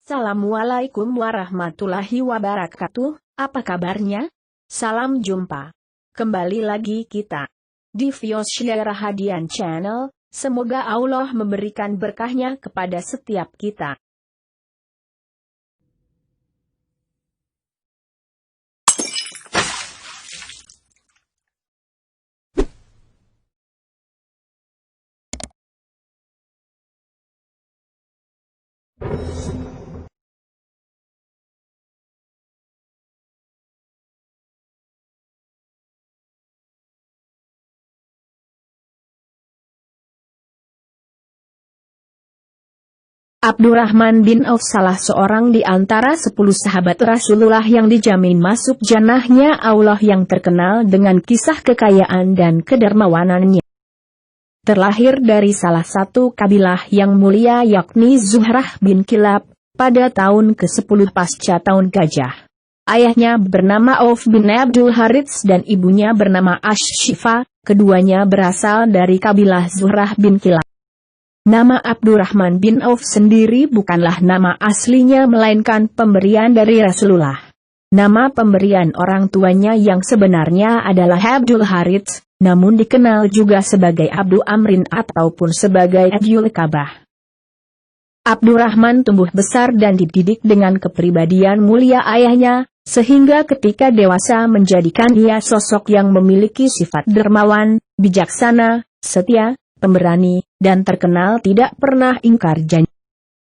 Assalamualaikum warahmatullahi wabarakatuh, apa kabarnya? Salam jumpa. Kembali lagi kita di Viosdara Hadian Channel, semoga Allah memberikan berkahnya kepada setiap kita. Abdurrahman bin Auf salah seorang di antara 10 sahabat Rasulullah yang dijamin masuk jannahnya Allah yang terkenal dengan kisah kekayaan dan kedermawanannya. Terlahir dari salah satu kabilah yang mulia yakni Zuhrah bin Kilab, pada tahun ke-10 pasca tahun Gajah. Ayahnya bernama Auf bin Abdul Harits dan ibunya bernama Ash-Shifa, keduanya berasal dari kabilah Zuhrah bin Kilab. Nama Abdurrahman bin Auf sendiri bukanlah nama aslinya melainkan pemberian dari Rasulullah. Nama pemberian orang tuanya yang sebenarnya adalah Abdul Harits, namun dikenal juga sebagai Abdu Amrin ataupun sebagai Abdul Kabah. Abdurrahman tumbuh besar dan dididik dengan kepribadian mulia ayahnya, sehingga ketika dewasa menjadikan ia sosok yang memiliki sifat dermawan, bijaksana, setia, pemberani, dan terkenal tidak pernah ingkar janji.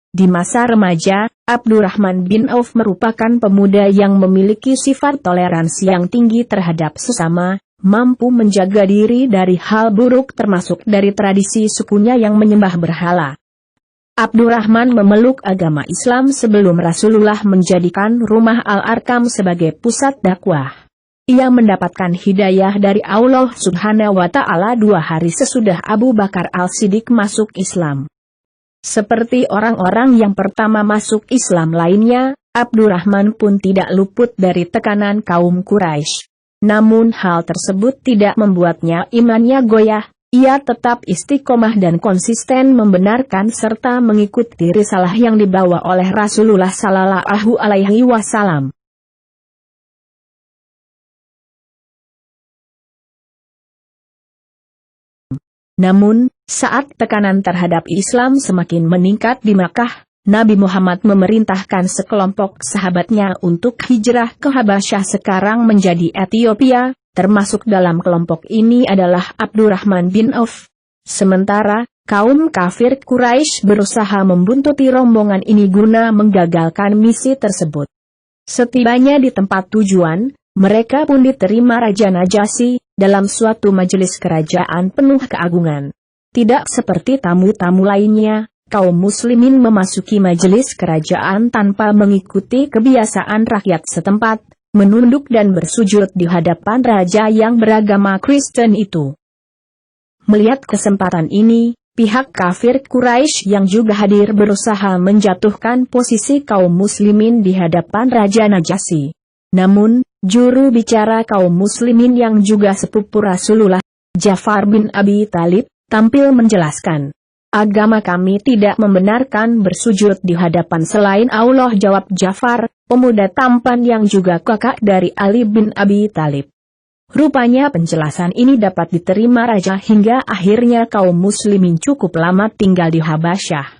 Di masa remaja, Abdurrahman bin Auf merupakan pemuda yang memiliki sifat toleransi yang tinggi terhadap sesama, mampu menjaga diri dari hal buruk termasuk dari tradisi sukunya yang menyembah berhala. Abdurrahman memeluk agama Islam sebelum Rasulullah menjadikan rumah Al-Arkam sebagai pusat dakwah. Ia mendapatkan hidayah dari Allah Subhanahu wa Ta'ala 2 hari sesudah Abu Bakar Al-Siddiq masuk Islam. Seperti orang-orang yang pertama masuk Islam lainnya, Abdurrahman pun tidak luput dari tekanan kaum Quraisy. Namun hal tersebut tidak membuatnya imannya goyah, ia tetap istiqomah dan konsisten membenarkan serta mengikuti risalah yang dibawa oleh Rasulullah Sallallahu Alaihi Wasallam. Namun, saat tekanan terhadap Islam semakin meningkat di Makkah, Nabi Muhammad memerintahkan sekelompok sahabatnya untuk hijrah ke Habasyah sekarang menjadi Ethiopia, termasuk dalam kelompok ini adalah Abdurrahman bin Auf. Sementara, kaum kafir Quraisy berusaha membuntuti rombongan ini guna menggagalkan misi tersebut. Setibanya di tempat tujuan, mereka pun diterima Raja Najasyi dalam suatu majelis kerajaan penuh keagungan. Tidak seperti tamu-tamu lainnya, kaum muslimin memasuki majelis kerajaan tanpa mengikuti kebiasaan rakyat setempat, menunduk dan bersujud di hadapan raja yang beragama Kristen itu. Melihat kesempatan ini, pihak kafir Quraisy yang juga hadir berusaha menjatuhkan posisi kaum muslimin di hadapan Raja Najasyi. Namun, juru bicara kaum muslimin yang juga sepupu Rasulullah, Ja'far bin Abi Thalib, tampil menjelaskan, "Agama kami tidak membenarkan bersujud di hadapan selain Allah," jawab Ja'far, pemuda tampan yang juga kakak dari Ali bin Abi Thalib. Rupanya penjelasan ini dapat diterima raja hingga akhirnya kaum muslimin cukup lama tinggal di Habasyah.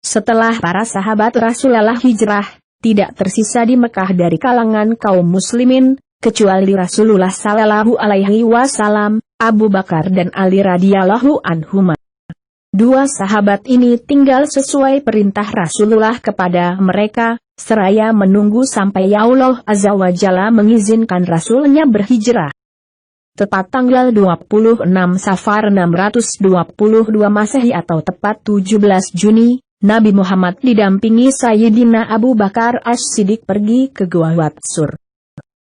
Setelah para sahabat Rasulullah hijrah, tidak tersisa di Mekah dari kalangan kaum muslimin, kecuali Rasulullah Sallallahu Alaihi Wasallam, Abu Bakar dan Ali radhiyallahu anhuma. 2 sahabat ini tinggal sesuai perintah Rasulullah kepada mereka, seraya menunggu sampai Allah Azza wa Jalla mengizinkan Rasulnya berhijrah. Tepat tanggal 26 Safar 622 Masehi atau tepat 17 Juni, Nabi Muhammad didampingi Sayyidina Abu Bakar As-Siddiq pergi ke Gua Watsur.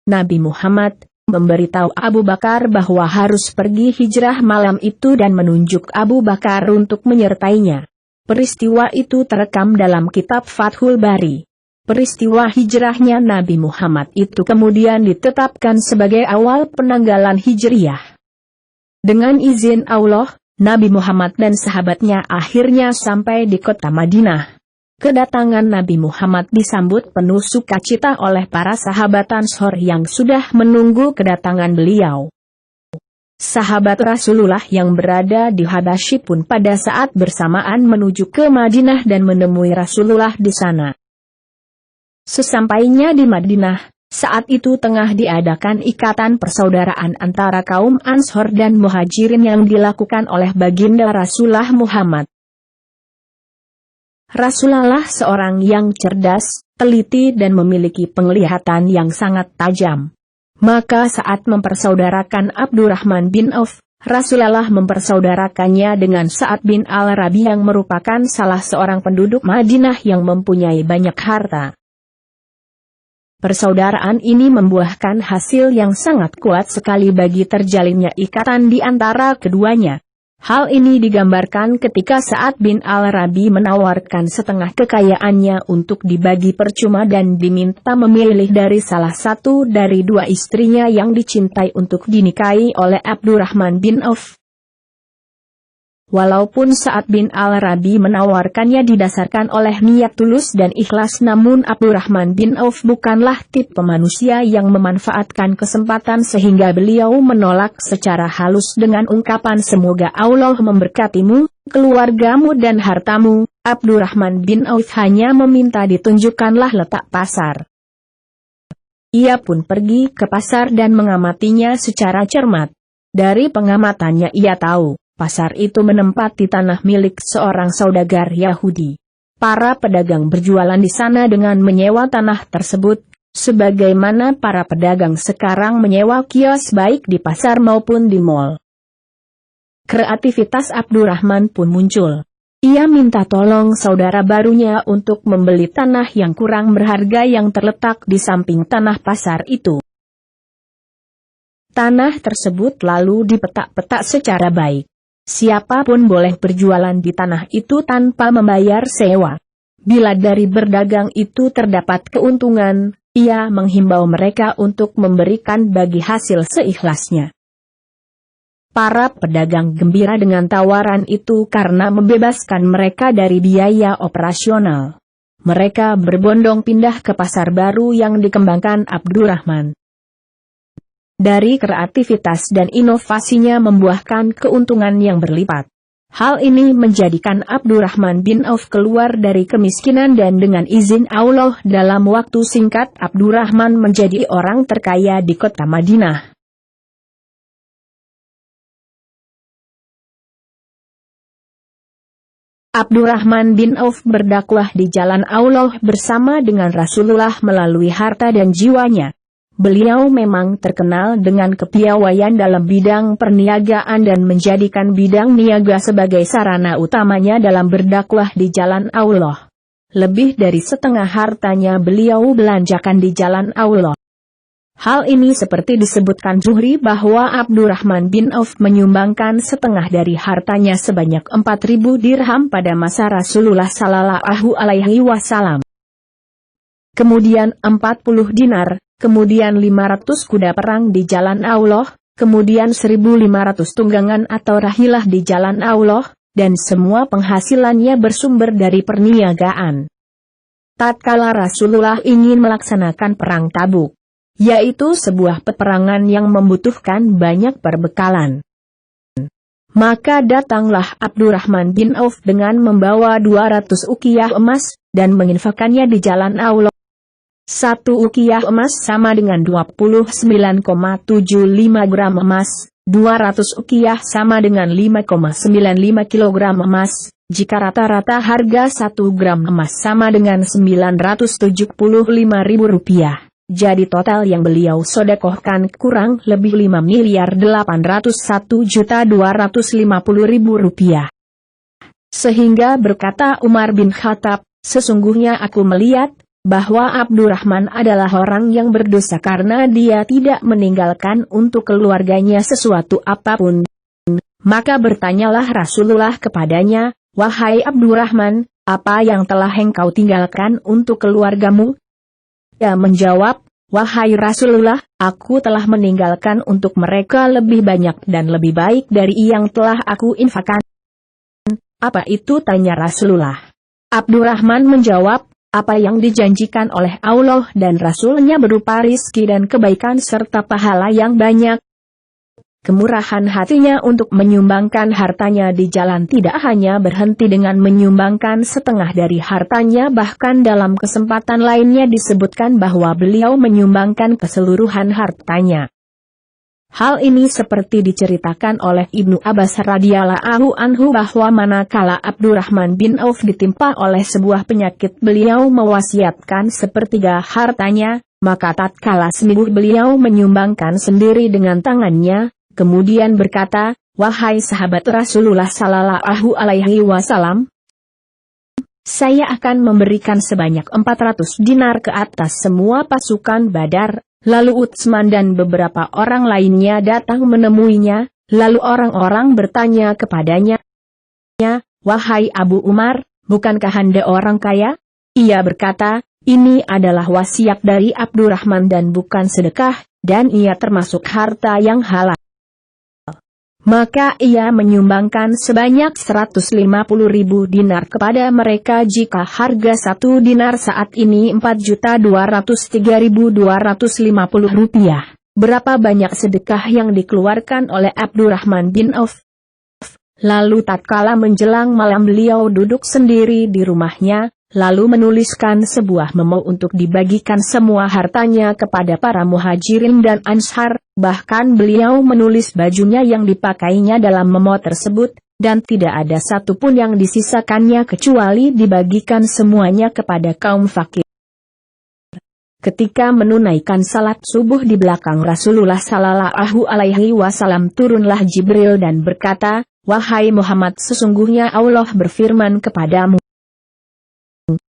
Nabi Muhammad memberitahu Abu Bakar bahwa harus pergi hijrah malam itu dan menunjuk Abu Bakar untuk menyertainya. Peristiwa itu terekam dalam kitab Fathul Bari. Peristiwa hijrahnya Nabi Muhammad itu kemudian ditetapkan sebagai awal penanggalan Hijriyah. Dengan izin Allah, Nabi Muhammad dan sahabatnya akhirnya sampai di kota Madinah. Kedatangan Nabi Muhammad disambut penuh sukacita oleh para sahabat Ansor yang sudah menunggu kedatangan beliau. Sahabat Rasulullah yang berada di Habasyi pun pada saat bersamaan menuju ke Madinah dan menemui Rasulullah di sana. Sesampainya di Madinah, saat itu tengah diadakan ikatan persaudaraan antara kaum Ansor dan Muhajirin yang dilakukan oleh baginda Rasulullah Muhammad. Rasulullah seorang yang cerdas, teliti dan memiliki penglihatan yang sangat tajam. Maka saat mempersaudarakan Abdurrahman bin Auf, Rasulullah mempersaudarakannya dengan Sa'ad bin Al-Rabi yang merupakan salah seorang penduduk Madinah yang mempunyai banyak harta. Persaudaraan ini membuahkan hasil yang sangat kuat sekali bagi terjalinnya ikatan di antara keduanya. Hal ini digambarkan ketika Sa'ad bin Al-Rabi menawarkan setengah kekayaannya untuk dibagi percuma dan diminta memilih dari salah satu dari dua istrinya yang dicintai untuk dinikahi oleh Abdurrahman bin Auf. Walaupun Sa'ad bin Al-Rabi menawarkannya didasarkan oleh niat tulus dan ikhlas, namun Abdurrahman bin Auf bukanlah tipe manusia yang memanfaatkan kesempatan sehingga beliau menolak secara halus dengan ungkapan semoga Allah memberkatimu, keluargamu dan hartamu. Abdurrahman bin Auf hanya meminta ditunjukkanlah letak pasar. Ia pun pergi ke pasar dan mengamatinya secara cermat. Dari pengamatannya ia tahu pasar itu menempati tanah milik seorang saudagar Yahudi. Para pedagang berjualan di sana dengan menyewa tanah tersebut, sebagaimana para pedagang sekarang menyewa kios baik di pasar maupun di mal. Kreativitas Abdurrahman pun muncul. Ia minta tolong saudara barunya untuk membeli tanah yang kurang berharga yang terletak di samping tanah pasar itu. Tanah tersebut lalu dipetak-petak secara baik. Siapapun boleh berjualan di tanah itu tanpa membayar sewa. Bila dari berdagang itu terdapat keuntungan, ia menghimbau mereka untuk memberikan bagi hasil seikhlasnya. Para pedagang gembira dengan tawaran itu karena membebaskan mereka dari biaya operasional. Mereka berbondong pindah ke pasar baru yang dikembangkan Abdurrahman. Dari kreativitas dan inovasinya membuahkan keuntungan yang berlipat. Hal ini menjadikan Abdurrahman bin Auf keluar dari kemiskinan dan dengan izin Allah dalam waktu singkat Abdurrahman menjadi orang terkaya di kota Madinah. Abdurrahman bin Auf berdakwah di jalan Allah bersama dengan Rasulullah melalui harta dan jiwanya. Beliau memang terkenal dengan kepiawaian dalam bidang perniagaan dan menjadikan bidang niaga sebagai sarana utamanya dalam berdakwah di jalan Allah. Lebih dari setengah hartanya beliau belanjakan di jalan Allah. Hal ini seperti disebutkan Zuhri bahwa Abdurrahman bin Auf menyumbangkan setengah dari hartanya sebanyak 4.000 dirham pada masa Rasulullah Sallallahu Alaihi Wasallam. Kemudian 40 dinar. Kemudian 500 kuda perang di jalan Allah, kemudian 1.500 tunggangan atau rahilah di jalan Allah, dan semua penghasilannya bersumber dari perniagaan. Tatkala Rasulullah ingin melaksanakan perang Tabuk, yaitu sebuah peperangan yang membutuhkan banyak perbekalan, maka datanglah Abdurrahman bin Auf dengan membawa 200 uqiyah emas, dan menginfakkannya di jalan Allah. 1 uqiyah emas sama dengan 29,75 gram emas, 200 uqiyah sama dengan 5,95 kilogram emas, jika rata-rata harga 1 gram emas sama dengan 975.000 rupiah. Jadi total yang beliau sodekohkan kurang lebih 5.801.250.000 rupiah. Sehingga berkata Umar bin Khattab, sesungguhnya aku melihat bahwa Abdurrahman adalah orang yang berdosa karena dia tidak meninggalkan untuk keluarganya sesuatu apapun. Maka bertanyalah Rasulullah kepadanya, wahai Abdurrahman, apa yang telah engkau tinggalkan untuk keluargamu? Dia menjawab, wahai Rasulullah, aku telah meninggalkan untuk mereka lebih banyak dan lebih baik dari yang telah aku infakkan. Apa itu? Tanya Rasulullah. Abdurrahman menjawab, apa yang dijanjikan oleh Allah dan Rasul-Nya berupa rizki dan kebaikan serta pahala yang banyak. Kemurahan hatinya untuk menyumbangkan hartanya di jalan tidak hanya berhenti dengan menyumbangkan setengah dari hartanya, bahkan dalam kesempatan lainnya disebutkan bahwa beliau menyumbangkan keseluruhan hartanya. Hal ini seperti diceritakan oleh Ibnu Abbas radhiyallahu anhu bahwa manakala Abdurrahman bin Auf ditimpa oleh sebuah penyakit, beliau mewasiatkan sepertiga hartanya, maka tatkala sembuh beliau menyumbangkan sendiri dengan tangannya, kemudian berkata, wahai sahabat Rasulullah sallallahu alaihi wasallam, saya akan memberikan sebanyak 400 dinar ke atas semua pasukan Badar. Lalu Utsman dan beberapa orang lainnya datang menemuinya, lalu orang-orang bertanya kepadanya, wahai Abu Umar, bukankah Anda orang kaya? Ia berkata, ini adalah wasiat dari Abdurrahman dan bukan sedekah, dan ia termasuk harta yang halal. Maka ia menyumbangkan sebanyak 150.000 dinar kepada mereka jika harga 1 dinar saat ini 4.203.250 rupiah. Berapa banyak sedekah yang dikeluarkan oleh Abdurrahman bin Auf? Lalu tatkala menjelang malam beliau duduk sendiri di rumahnya, lalu menuliskan sebuah memo untuk dibagikan semua hartanya kepada para muhajirin dan ansar, bahkan beliau menulis bajunya yang dipakainya dalam memo tersebut, dan tidak ada satupun yang disisakannya kecuali dibagikan semuanya kepada kaum fakir. Ketika menunaikan salat subuh di belakang Rasulullah sallallahu alaihi wasallam, turunlah Jibril dan berkata, wahai Muhammad, sesungguhnya Allah berfirman kepadamu,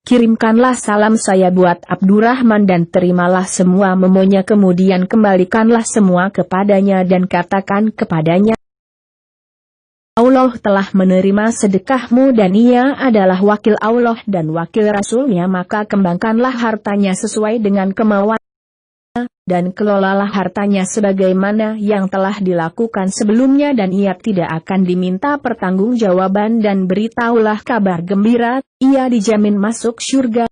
kirimkanlah salam saya buat Abdurrahman dan terimalah semua memonya, kemudian kembalikanlah semua kepadanya dan katakan kepadanya, Allah telah menerima sedekahmu dan ia adalah wakil Allah dan wakil Rasul-Nya, maka kembangkanlah hartanya sesuai dengan kemauan dan kelolalah hartanya sebagaimana yang telah dilakukan sebelumnya, dan ia tidak akan diminta pertanggungjawaban, dan beritahulah kabar gembira, ia dijamin masuk surga.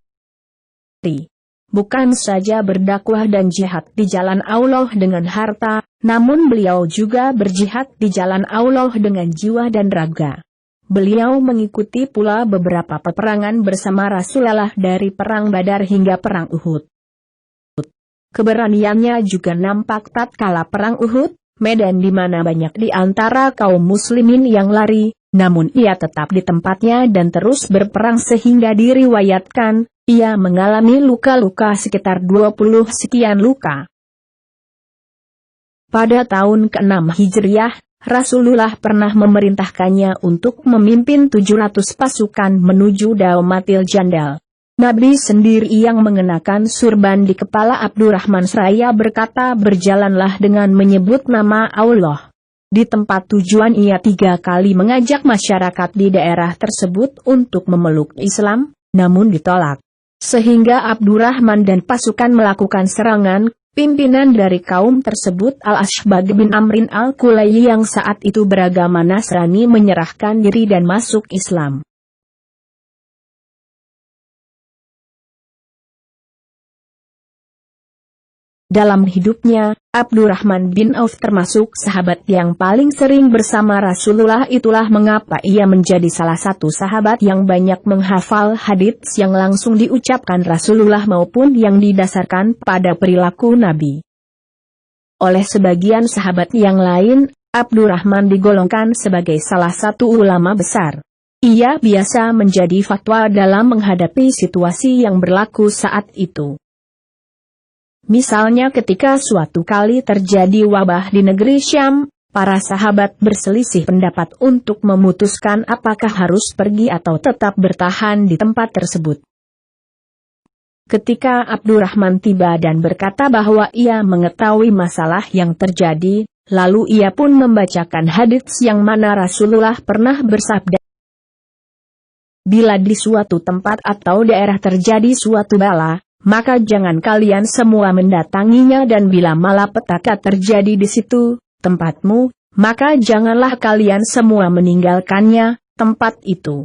Bukan saja berdakwah dan jihad di jalan Allah dengan harta, namun beliau juga berjihad di jalan Allah dengan jiwa dan raga. Beliau mengikuti pula beberapa peperangan bersama Rasulullah dari perang Badar hingga perang Uhud. Keberaniannya juga nampak tatkala perang Uhud, medan di mana banyak di antara kaum muslimin yang lari, namun ia tetap di tempatnya dan terus berperang sehingga diriwayatkan, ia mengalami luka-luka sekitar 20 sekian luka. Pada tahun ke-6 Hijriah, Rasulullah pernah memerintahkannya untuk memimpin 700 pasukan menuju Daumatil Jandal. Nabi sendiri yang mengenakan surban di kepala Abdurrahman seraya berkata, berjalanlah dengan menyebut nama Allah. Di tempat tujuan ia 3 kali mengajak masyarakat di daerah tersebut untuk memeluk Islam, namun ditolak. Sehingga Abdurrahman dan pasukan melakukan serangan. Pimpinan dari kaum tersebut Al-Ashbag bin Amrin Al-Kulayi yang saat itu beragama Nasrani menyerahkan diri dan masuk Islam. Dalam hidupnya, Abdurrahman bin Auf termasuk sahabat yang paling sering bersama Rasulullah, itulah mengapa ia menjadi salah satu sahabat yang banyak menghafal hadits yang langsung diucapkan Rasulullah maupun yang didasarkan pada perilaku Nabi. Oleh sebagian sahabat yang lain, Abdurrahman digolongkan sebagai salah satu ulama besar. Ia biasa menjadi fatwa dalam menghadapi situasi yang berlaku saat itu. Misalnya ketika suatu kali terjadi wabah di negeri Syam, para sahabat berselisih pendapat untuk memutuskan apakah harus pergi atau tetap bertahan di tempat tersebut. Ketika Abdurrahman tiba dan berkata bahwa ia mengetahui masalah yang terjadi, lalu ia pun membacakan hadits yang mana Rasulullah pernah bersabda, bila di suatu tempat atau daerah terjadi suatu bala, maka jangan kalian semua mendatanginya, dan bila malapetaka terjadi di situ, tempatmu, maka janganlah kalian semua meninggalkannya, tempat itu.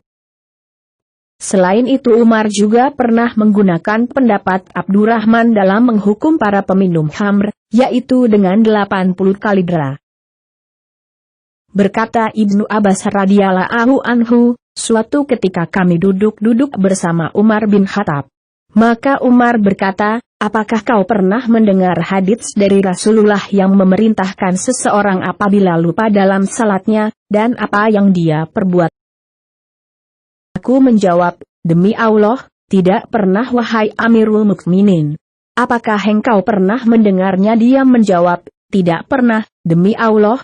Selain itu Umar juga pernah menggunakan pendapat Abdurrahman dalam menghukum para peminum khamr, yaitu dengan 80 kali dera. Berkata Ibnu Abbas radhiyallahu anhu, suatu ketika kami duduk-duduk bersama Umar bin Khattab. Maka Umar berkata, apakah kau pernah mendengar hadits dari Rasulullah yang memerintahkan seseorang apabila lupa dalam salatnya, dan apa yang dia perbuat? Aku menjawab, demi Allah, tidak pernah wahai Amirul Mukminin. Apakah engkau pernah mendengarnya? Dia menjawab, tidak pernah, demi Allah.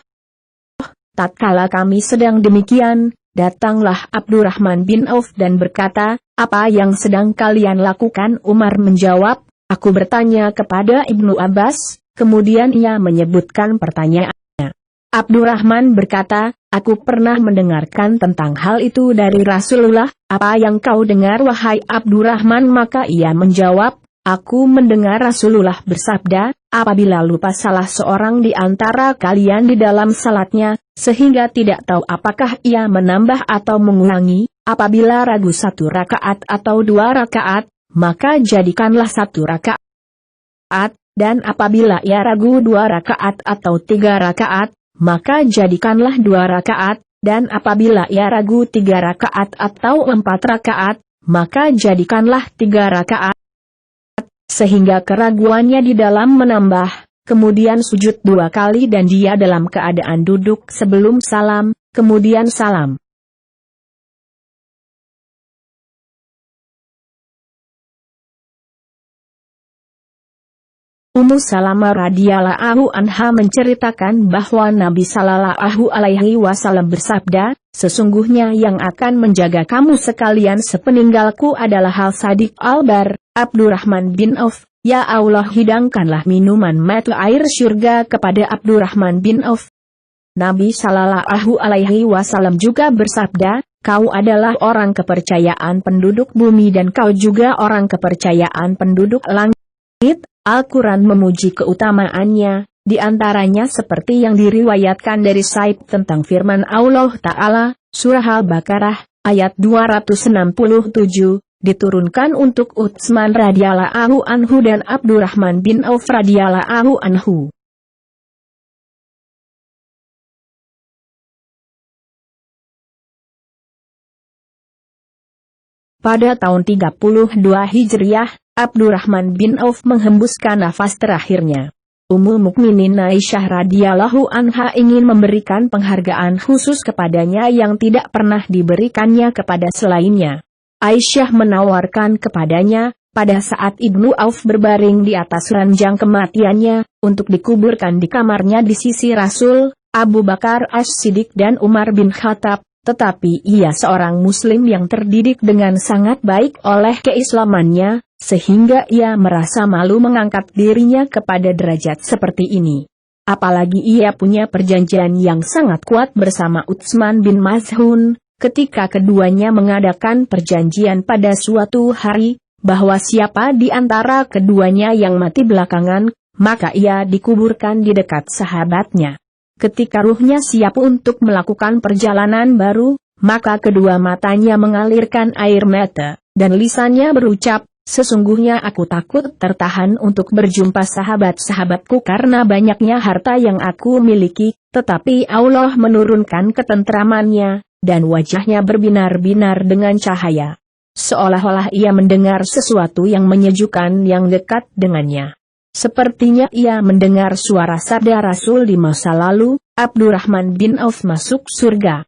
Tatkala kami sedang demikian, datanglah Abdurrahman bin Auf dan berkata, apa yang sedang kalian lakukan? Umar menjawab, aku bertanya kepada Ibnu Abbas, kemudian ia menyebutkan pertanyaannya. Abdurrahman berkata, aku pernah mendengarkan tentang hal itu dari Rasulullah, apa yang kau dengar wahai Abdurrahman? Maka ia menjawab, aku mendengar Rasulullah bersabda, apabila lupa salah seorang di antara kalian di dalam salatnya, sehingga tidak tahu apakah ia menambah atau mengulangi, apabila ragu 1 rakaat atau 2 rakaat, maka jadikanlah 1 rakaat, dan apabila ia ragu 2 rakaat atau 3 rakaat, maka jadikanlah 2 rakaat, dan apabila ia ragu 3 rakaat atau 4 rakaat, maka jadikanlah 3 rakaat. Sehingga keraguannya di dalam menambah, kemudian sujud 2 kali dan dia dalam keadaan duduk sebelum salam, kemudian salam. Ummu Salamah radhiyallahu anha menceritakan bahwa Nabi sallallahu alaihi wasallam bersabda, sesungguhnya yang akan menjaga kamu sekalian sepeninggalku adalah Al-Sadiq Al-Bar, Abdurrahman bin Auf. Ya Allah, hidangkanlah minuman mata air syurga kepada Abdurrahman bin Auf. Nabi sallallahu alaihi wasallam juga bersabda, kau adalah orang kepercayaan penduduk bumi dan kau juga orang kepercayaan penduduk langit. Al-Quran memuji keutamaannya, di antaranya seperti yang diriwayatkan dari Sa'id tentang firman Allah Ta'ala, Surah Al-Baqarah, ayat 267, diturunkan untuk Utsman radhiyallahu anhu dan Abdurrahman bin Auf radhiyallahu anhu. Pada tahun 32 Hijriah, Abdurrahman bin Auf menghembuskan nafas terakhirnya. Ummul Mukminin Aisyah radhiyallahu anha ingin memberikan penghargaan khusus kepadanya yang tidak pernah diberikannya kepada selainnya. Aisyah menawarkan kepadanya, pada saat Ibnu Auf berbaring di atas ranjang kematiannya, untuk dikuburkan di kamarnya di sisi Rasul, Abu Bakar As-Siddiq dan Umar bin Khattab. Tetapi ia seorang muslim yang terdidik dengan sangat baik oleh keislamannya, sehingga ia merasa malu mengangkat dirinya kepada derajat seperti ini. Apalagi ia punya perjanjian yang sangat kuat bersama Utsman bin Maz'un, ketika keduanya mengadakan perjanjian pada suatu hari, bahwa siapa di antara keduanya yang mati belakangan, maka ia dikuburkan di dekat sahabatnya. Ketika ruhnya siap untuk melakukan perjalanan baru, maka kedua matanya mengalirkan air mata, dan lisannya berucap, sesungguhnya aku takut tertahan untuk berjumpa sahabat-sahabatku karena banyaknya harta yang aku miliki, tetapi Allah menurunkan ketentramannya, dan wajahnya berbinar-binar dengan cahaya. Seolah-olah ia mendengar sesuatu yang menyejukkan yang dekat dengannya. Sepertinya ia mendengar suara sabda Rasul di masa lalu, Abdurrahman bin Auf masuk surga.